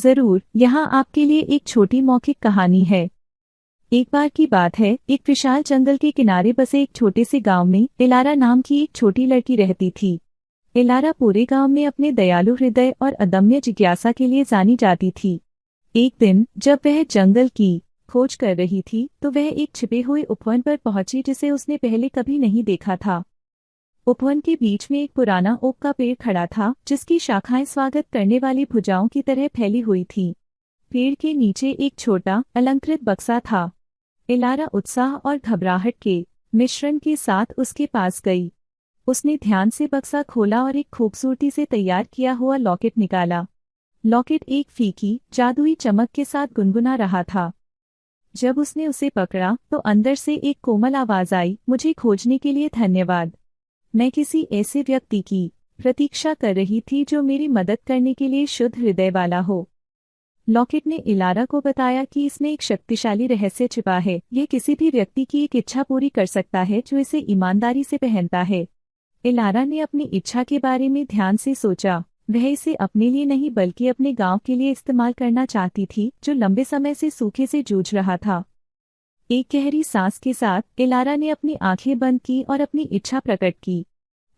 जरूर, यहाँ आपके लिए एक छोटी मौखिक कहानी है। एक बार की बात है, एक विशाल जंगल के किनारे बसे एक छोटे से गांव में इलारा नाम की एक छोटी लड़की रहती थी। इलारा पूरे गांव में अपने दयालु हृदय और अदम्य जिज्ञासा के लिए जानी जाती थी। एक दिन जब वह जंगल की खोज कर रही थी तो वह एक छिपे हुए उपवन पर पहुंची जिसे उसने पहले कभी नहीं देखा था। उपवन के बीच में एक पुराना ओक का पेड़ खड़ा था जिसकी शाखाएं स्वागत करने वाली भुजाओं की तरह फैली हुई थीं। पेड़ के नीचे एक छोटा अलंकृत बक्सा था। इलारा उत्साह और घबराहट के मिश्रण के साथ उसके पास गई। उसने ध्यान से बक्सा खोला और एक खूबसूरती से तैयार किया हुआ लॉकेट निकाला। लॉकेट एक फीकी जादुई चमक के साथ गुनगुना रहा था। जब उसने उसे पकड़ा तो अंदर से एक कोमल आवाज आई, मुझे खोजने के लिए धन्यवाद। मैं किसी ऐसे व्यक्ति की प्रतीक्षा कर रही थी जो मेरी मदद करने के लिए शुद्ध हृदय वाला हो। लॉकेट ने इलारा को बताया कि इसमें एक शक्तिशाली रहस्य छिपा है। यह किसी भी व्यक्ति की एक इच्छा पूरी कर सकता है जो इसे ईमानदारी से पहनता है। इलारा ने अपनी इच्छा के बारे में ध्यान से सोचा। वह इसे अपने लिए नहीं बल्कि अपने गांव के लिए इस्तेमाल करना चाहती थी जो लंबे समय से सूखे से जूझ रहा था। एक गहरी सांस के साथ इलारा ने अपनी आंखें बंद की और अपनी इच्छा प्रकट की।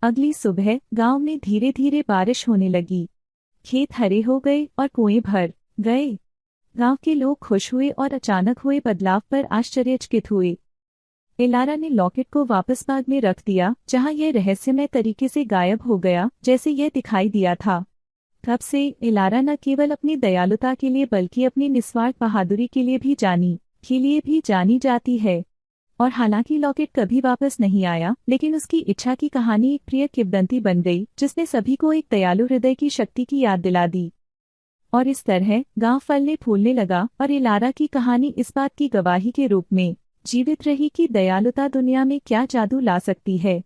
अगली सुबह गांव में धीरे धीरे बारिश होने लगी। खेत हरे हो गए और कुएं भर गए। गांव के लोग खुश हुए और अचानक हुए बदलाव पर आश्चर्यचकित हुए। इलारा ने लॉकेट को वापस बैग में रख दिया जहां यह रहस्यमय तरीके से गायब हो गया जैसे यह दिखाई दिया था। तब से इलारा न केवल अपनी दयालुता के लिए बल्कि अपनी निस्वार्थ बहादुरी के लिए भी जानी जाती है। और हालांकि लॉकेट कभी वापस नहीं आया, लेकिन उसकी इच्छा की कहानी एक प्रिय किंवदंती बन गई जिसने सभी को एक दयालु हृदय की शक्ति की याद दिला दी। और इस तरह गांव फलने फूलने लगा और इलारा की कहानी इस बात की गवाही के रूप में जीवित रही कि दयालुता दुनिया में क्या जादू ला सकती है।